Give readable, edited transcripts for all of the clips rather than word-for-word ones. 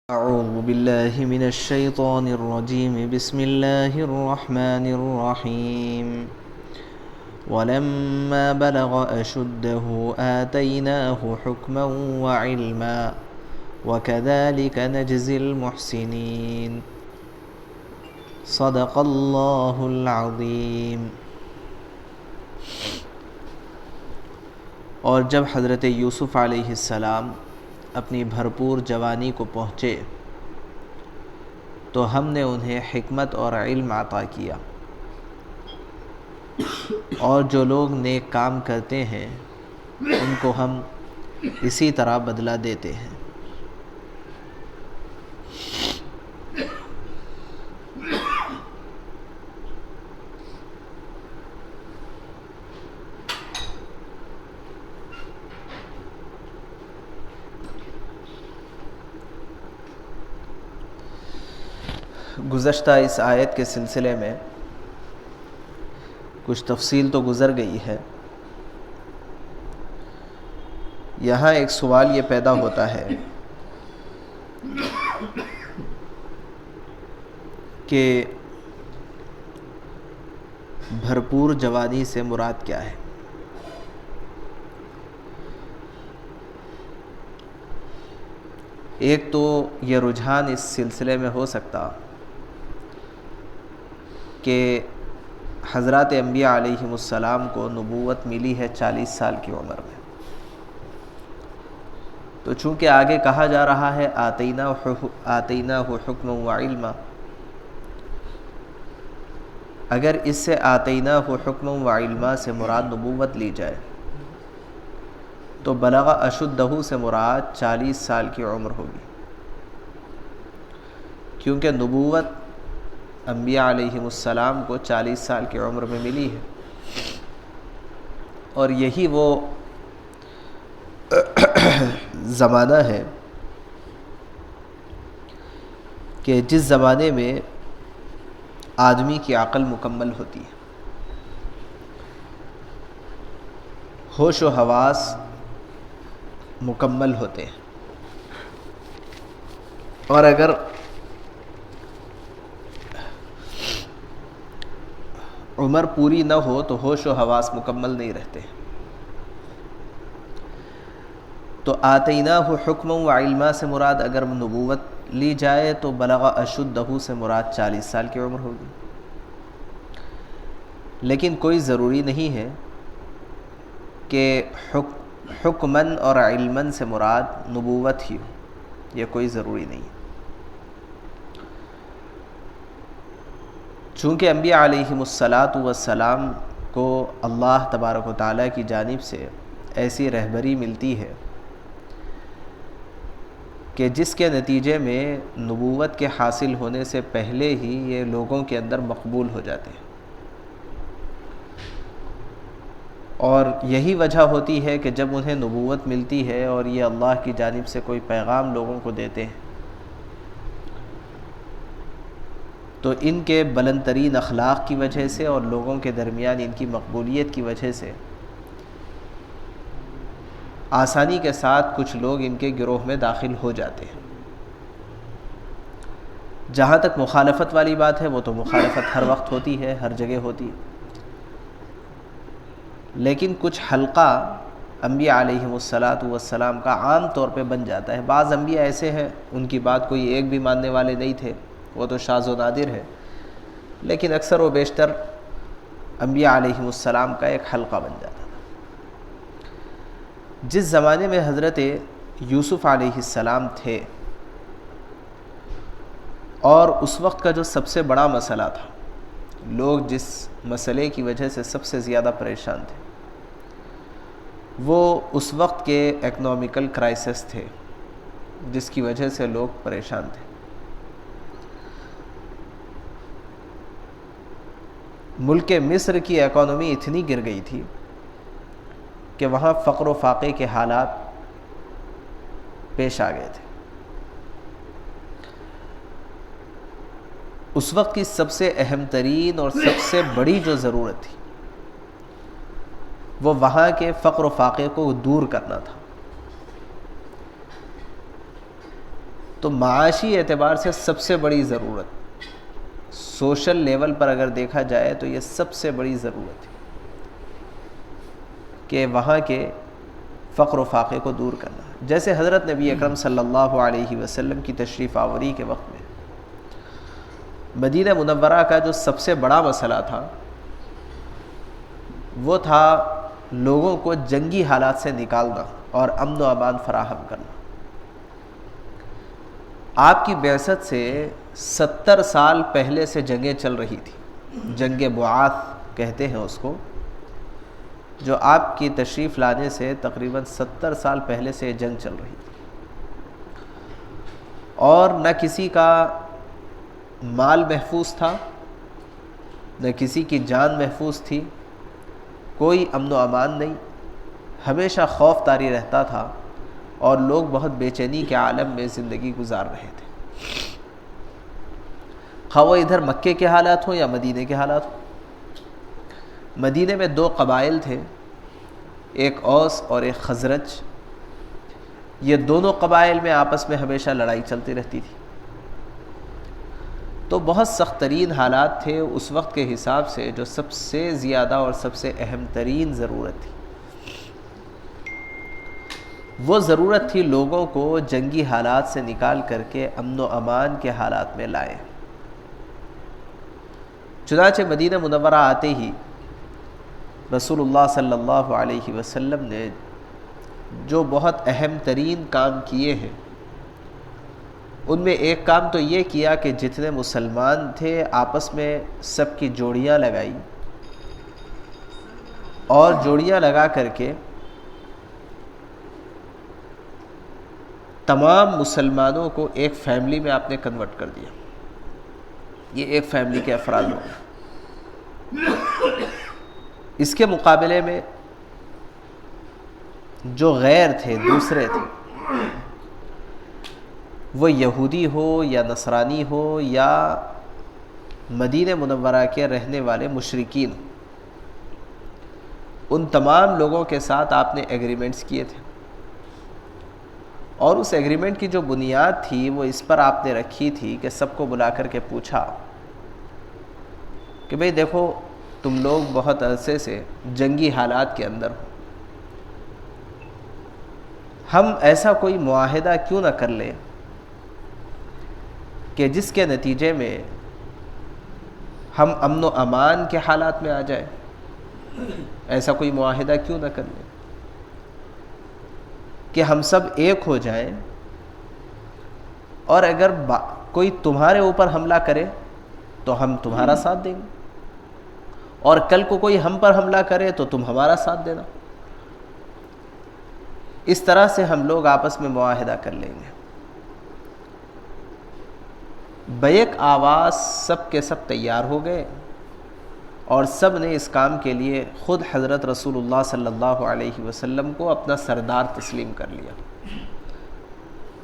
أعوذ بالله من الشيطان الرجيم بسم الله الرحمن الرحيم ولما بلغ أشده آتيناه حكما وعلما وكذلك نجزي المحسنين صدق الله العظيم۔ اور جب حضرت یوسف علیہ السلام اپنی بھرپور جوانی کو پہنچے تو ہم نے انہیں حکمت اور علم عطا کیا، اور جو لوگ نیک کام کرتے ہیں ان کو ہم اسی طرح بدلہ دیتے ہیں۔ گزشتہ اس آیت کے سلسلے میں کچھ تفصیل تو گزر گئی ہے۔ یہاں ایک سوال یہ پیدا ہوتا ہے کہ بھرپور جوانی سے مراد کیا ہے؟ ایک تو یہ رجحان اس سلسلے میں ہو سکتا کہ حضرات انبیاء علیہم السلام کو نبوت ملی ہے 40 سال کی عمر میں، تو چونکہ آگے کہا جا رہا ہے آتیناہ حکما وعلما، اگر اس سے آتیناہ حکما وعلما سے مراد نبوت لی جائے تو بلغ اشدہ سے مراد 40 سال کی عمر ہوگی، کیونکہ نبوت انبیاء علیہم السلام کو 40 سال کی عمر میں ملی ہے، اور یہی وہ زمانہ ہے کہ جس زمانے میں آدمی کی عقل مکمل ہوتی ہے، ہوش و حواس مکمل ہوتے ہیں، اور اگر عمر پوری نہ ہو تو ہوش و حواس مکمل نہیں رہتے۔ تو آتیناہ حکما وعلما سے مراد اگر نبوت لی جائے تو بلغ اشدہ سے مراد 40 سال کی عمر ہوگی، لیکن کوئی ضروری نہیں ہے کہ حکماً اور علماً سے مراد نبوت ہی ہو، یہ کوئی ضروری نہیں ہے۔ چونکہ انبیاء علیہم السلام کو اللہ تبارک و تعالیٰ کی جانب سے ایسی رہبری ملتی ہے کہ جس کے نتیجے میں نبوت کے حاصل ہونے سے پہلے ہی یہ لوگوں کے اندر مقبول ہو جاتے ہیں، اور یہی وجہ ہوتی ہے کہ جب انہیں نبوت ملتی ہے اور یہ اللہ کی جانب سے کوئی پیغام لوگوں کو دیتے ہیں تو ان کے بلند ترین اخلاق کی وجہ سے اور لوگوں کے درمیان ان کی مقبولیت کی وجہ سے آسانی کے ساتھ کچھ لوگ ان کے گروہ میں داخل ہو جاتے ہیں۔ جہاں تک مخالفت والی بات ہے، وہ تو مخالفت ہر وقت ہوتی ہے، ہر جگہ ہوتی ہے، لیکن کچھ حلقہ انبیاء علیہم السلام کا عام طور پہ بن جاتا ہے۔ بعض انبیاء ایسے ہیں ان کی بات کوئی ایک بھی ماننے والے نہیں تھے، وہ تو شاذ و نادر ہے، لیکن اکثر و بیشتر انبیاء علیہم السلام کا ایک حلقہ بن جاتا تھا۔ جس زمانے میں حضرت یوسف علیہ السلام تھے، اور اس وقت کا جو سب سے بڑا مسئلہ تھا، لوگ جس مسئلے کی وجہ سے سب سے زیادہ پریشان تھے، وہ اس وقت کے اکنامیکل کرائسس تھے جس کی وجہ سے لوگ پریشان تھے۔ ملک مصر کی اکانومی اتنی گر گئی تھی کہ وہاں فقر و فاقے کے حالات پیش آ گئے تھے۔ اس وقت کی سب سے اہم ترین اور سب سے بڑی جو ضرورت تھی وہ وہاں کے فقر و فاقے کو دور کرنا تھا۔ تو معاشی اعتبار سے سب سے بڑی ضرورت، سوشل لیول پر اگر دیکھا جائے تو یہ سب سے بڑی ضرورت ہے کہ وہاں کے فقر و فاقے کو دور کرنا. جیسے حضرت نبی اکرم صلی اللہ علیہ وسلم کی تشریف آوری کے وقت میں مدینہ منورہ کا جو سب سے بڑا مسئلہ تھا وہ تھا لوگوں کو جنگی حالات سے نکالنا اور امن و امان فراہم کرنا. آپ کی بعثت سے 70 سال پہلے سے جنگیں چل رہی تھی، جنگ بعاث کہتے ہیں اس کو، جو آپ کی تشریف لانے سے تقریباً 70 سال پہلے سے جنگ چل رہی تھی، اور نہ کسی کا مال محفوظ تھا، نہ کسی کی جان محفوظ تھی، کوئی امن و امان نہیں، ہمیشہ خوف طاری رہتا تھا اور لوگ بہت بے چینی کے عالم میں زندگی گزار رہے تھے. خواہ وہ ادھر مکے کے حالات ہوں یا مدینے کے حالات ہوں. مدینے میں 2 قبائل تھے، ایک اوس اور ایک خزرج. یہ دونوں قبائل میں آپس میں ہمیشہ لڑائی چلتی رہتی تھی. تو بہت سخت ترین حالات تھے اس وقت کے حساب سے. جو سب سے زیادہ اور سب سے اہم ترین ضرورت تھی وہ ضرورت تھی لوگوں کو جنگی حالات سے نکال کر کے امن و امان کے حالات میں لائیں. چنانچہ مدینہ منورہ آتے ہی رسول اللہ صلی اللہ علیہ وسلم نے جو بہت اہم ترین کام کیے ہیں ان میں ایک کام تو یہ کیا کہ جتنے مسلمان تھے آپس میں سب کی جوڑیاں لگائی، اور جوڑیاں لگا کر کے تمام مسلمانوں کو ایک فیملی میں آپ نے کنورٹ کر دیا. یہ ایک فیملی کے افراد ہو گئے. اس کے مقابلے میں جو غیر تھے، دوسرے تھے، وہ یہودی ہو یا نصرانی ہو یا مدینہ منورہ کے رہنے والے مشرکین، ان تمام لوگوں کے ساتھ آپ نے ایگریمنٹس کیے تھے. اور اس ایگریمنٹ کی جو بنیاد تھی وہ اس پر آپ نے رکھی تھی کہ سب کو بلا کر کے پوچھا کہ بھئی دیکھو تم لوگ بہت عرصے سے جنگی حالات کے اندر ہو، ہم ایسا کوئی معاہدہ کیوں نہ کر لیں کہ جس کے نتیجے میں ہم امن و امان کے حالات میں آ جائیں. ایسا کوئی معاہدہ کیوں نہ کر لیں کہ ہم سب ایک ہو جائیں، اور اگر کوئی تمہارے اوپر حملہ کرے تو ہم تمہارا ساتھ دیں گے، اور کل کو کوئی ہم پر حملہ کرے تو تم ہمارا ساتھ دینا. اس طرح سے ہم لوگ آپس میں معاہدہ کر لیں گے. بیک آواز سب کے سب تیار ہو گئے، اور سب نے اس کام کے لیے خود حضرت رسول اللہ صلی اللہ علیہ وسلم کو اپنا سردار تسلیم کر لیا.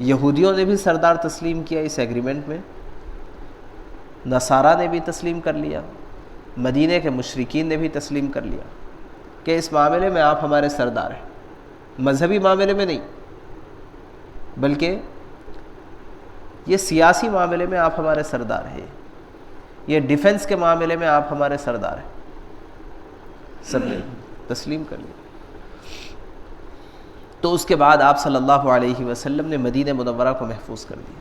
یہودیوں نے بھی سردار تسلیم کیا اس ایگریمنٹ میں، نصارہ نے بھی تسلیم کر لیا، مدینہ کے مشرکین نے بھی تسلیم کر لیا کہ اس معاملے میں آپ ہمارے سردار ہیں. مذہبی معاملے میں نہیں، بلکہ یہ سیاسی معاملے میں آپ ہمارے سردار ہیں، یہ ڈیفنس کے معاملے میں آپ ہمارے سردار ہیں. سب نے تسلیم کر لیا. تو اس کے بعد آپ صلی اللہ علیہ وسلم نے مدینہ منورہ کو محفوظ کر دیا.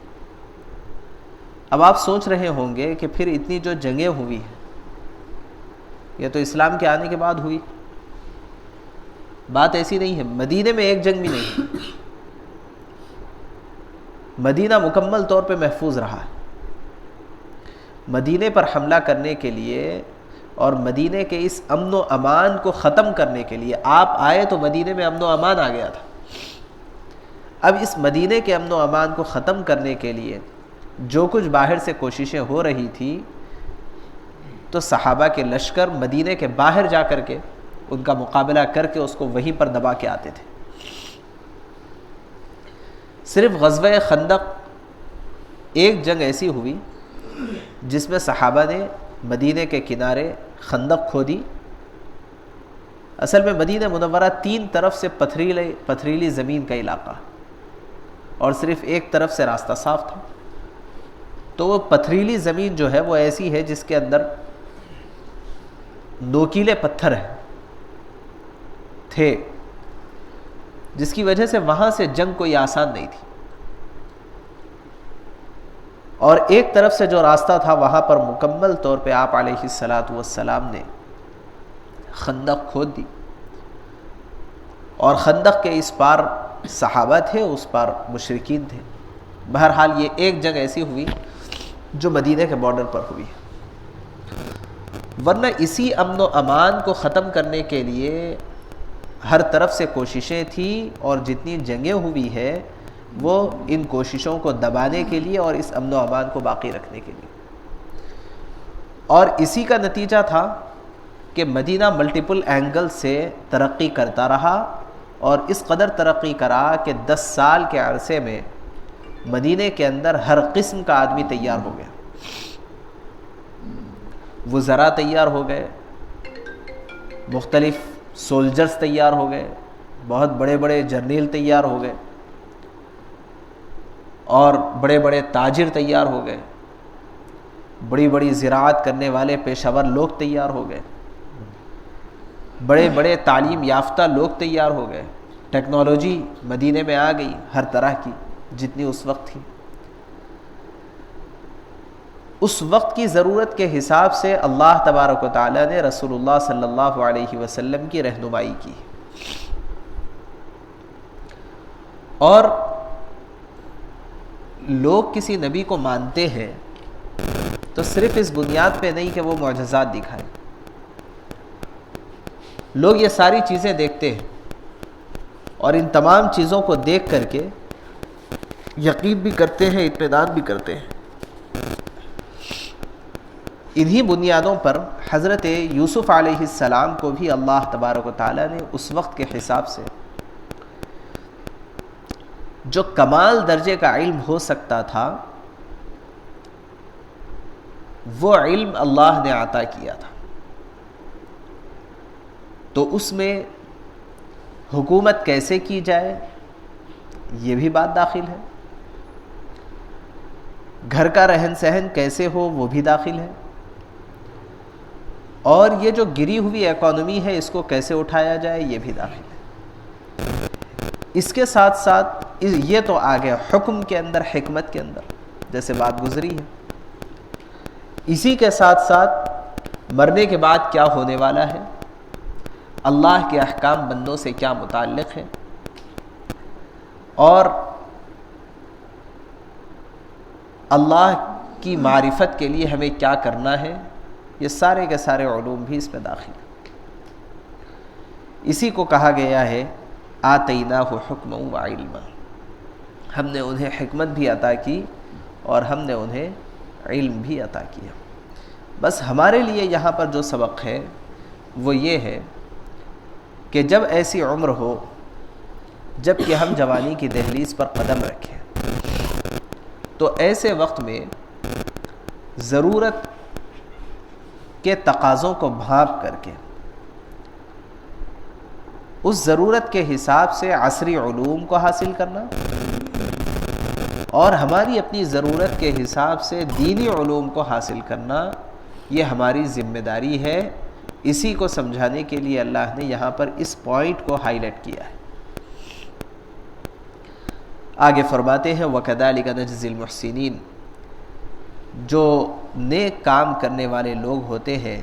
اب آپ سوچ رہے ہوں گے کہ پھر اتنی جو جنگیں ہوئی ہیں یہ تو اسلام کے آنے کے بعد ہوئی. بات ایسی نہیں ہے. مدینہ میں ایک جنگ بھی نہیں، مدینہ مکمل طور پہ محفوظ رہا ہے. مدینہ پر حملہ کرنے کے لیے اور مدینہ کے اس امن و امان کو ختم کرنے کے لیے آپ آئے تو مدینہ میں امن و امان آ گیا تھا. اب اس مدینہ کے امن و امان کو ختم کرنے کے لیے جو کچھ باہر سے کوششیں ہو رہی تھی تو صحابہ کے لشکر مدینہ کے باہر جا کر کے ان کا مقابلہ کر کے اس کو وہیں پر دبا کے آتے تھے. صرف غزوہ خندق ایک جنگ ایسی ہوئی جس میں صحابہ نے مدینہ کے کنارے خندق کھودی. اصل میں مدینہ منورہ 3 طرف سے پتھریلی زمین کا علاقہ، اور صرف ایک طرف سے راستہ صاف تھا. تو وہ پتھریلی زمین جو ہے وہ ایسی ہے جس کے اندر نوکیلے پتھر تھے، جس کی وجہ سے وہاں سے جنگ کوئی آسان نہیں تھی. اور ایک طرف سے جو راستہ تھا وہاں پر مکمل طور پہ آپ علیہ الصلاۃ والسلام نے خندق کھود دی، اور خندق کے اس پار صحابہ تھے، اس پار مشرکین تھے. بہرحال یہ ایک جنگ ایسی ہوئی جو مدینہ کے بارڈر پر ہوئی، ورنہ اسی امن و امان کو ختم کرنے کے لیے ہر طرف سے کوششیں تھیں، اور جتنی جنگیں ہوئی ہے وہ ان کوششوں کو دبانے کے لیے اور اس امن و امان کو باقی رکھنے کے لیے. اور اسی کا نتیجہ تھا کہ مدینہ ملٹیپل اینگل سے ترقی کرتا رہا، اور اس قدر ترقی کرا کہ 10 سال کے عرصے میں مدینہ کے اندر ہر قسم کا آدمی تیار ہو گیا. وزراء تیار ہو گئے، مختلف سولجرز تیار ہو گئے، بہت بڑے بڑے جرنیل تیار ہو گئے، اور بڑے بڑے تاجر تیار ہو گئے، بڑی بڑی زراعت کرنے والے پیشہ ور لوگ تیار ہو گئے، بڑے بڑے تعلیم یافتہ لوگ تیار ہو گئے. ٹیکنالوجی مدینے میں آ گئی ہر طرح کی جتنی اس وقت تھی. اس وقت کی ضرورت کے حساب سے اللہ تبارک و تعالیٰ نے رسول اللہ صلی اللہ علیہ وسلم کی رہنمائی کی. اور لوگ کسی نبی کو مانتے ہیں تو صرف اس بنیاد پہ نہیں کہ وہ معجزات دکھائے. لوگ یہ ساری چیزیں دیکھتے ہیں اور ان تمام چیزوں کو دیکھ کر کے یقین بھی کرتے ہیں، اطمینان بھی کرتے ہیں. انہی بنیادوں پر حضرت یوسف علیہ السلام کو بھی اللہ تبارک و تعالیٰ نے اس وقت کے حساب سے جو کمال درجے کا علم ہو سکتا تھا وہ علم اللہ نے عطا کیا تھا. تو اس میں حکومت کیسے کی جائے یہ بھی بات داخل ہے، گھر کا رہن سہن کیسے ہو وہ بھی داخل ہے، اور یہ جو گری ہوئی اکانومی ہے اس کو کیسے اٹھایا جائے یہ بھی داخل ہے. اس کے ساتھ ساتھ یہ تو آ گیا حکم کے اندر، حکمت کے اندر جیسے بات گزری ہے. اسی کے ساتھ ساتھ مرنے کے بعد کیا ہونے والا ہے، اللہ کے احکام بندوں سے کیا متعلق ہے، اور اللہ کی معرفت کے لیے ہمیں کیا کرنا ہے، یہ سارے کے سارے علوم بھی اس میں داخل ہیں. اسی کو کہا گیا ہے آتیناہ حکما و علما، ہم نے انہیں حکمت بھی عطا کی اور ہم نے انہیں علم بھی عطا کیا. بس ہمارے لیے یہاں پر جو سبق ہے وہ یہ ہے کہ جب ایسی عمر ہو جب کہ ہم جوانی کی دہلیز پر قدم رکھیں تو ایسے وقت میں ضرورت کے تقاضوں کو بھانپ کر کے اس ضرورت کے حساب سے عصری علوم کو حاصل کرنا اور ہماری اپنی ضرورت کے حساب سے دینی علوم کو حاصل کرنا یہ ہماری ذمہ داری ہے. اسی کو سمجھانے کے لیے اللہ نے یہاں پر اس پوائنٹ کو ہائی لائٹ کیا ہے. آگے فرماتے ہیں وَكَذَلِكَ نَجْزِي الْمُحْسِنِينَ، جو نیک کام کرنے والے لوگ ہوتے ہیں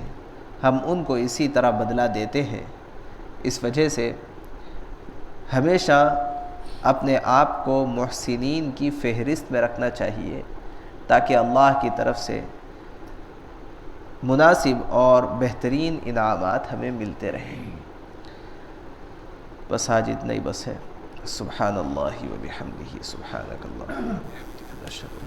ہم ان کو اسی طرح بدلہ دیتے ہیں. اس وجہ سے ہمیشہ اپنے آپ کو محسنین کی فہرست میں رکھنا چاہیے تاکہ اللہ کی طرف سے مناسب اور بہترین انعامات ہمیں ملتے رہیں. بس آج اتنا ہی بس ہے. سبحان اللہ و بحمدہ، سبحانک اللہم و بحمدک، اشہد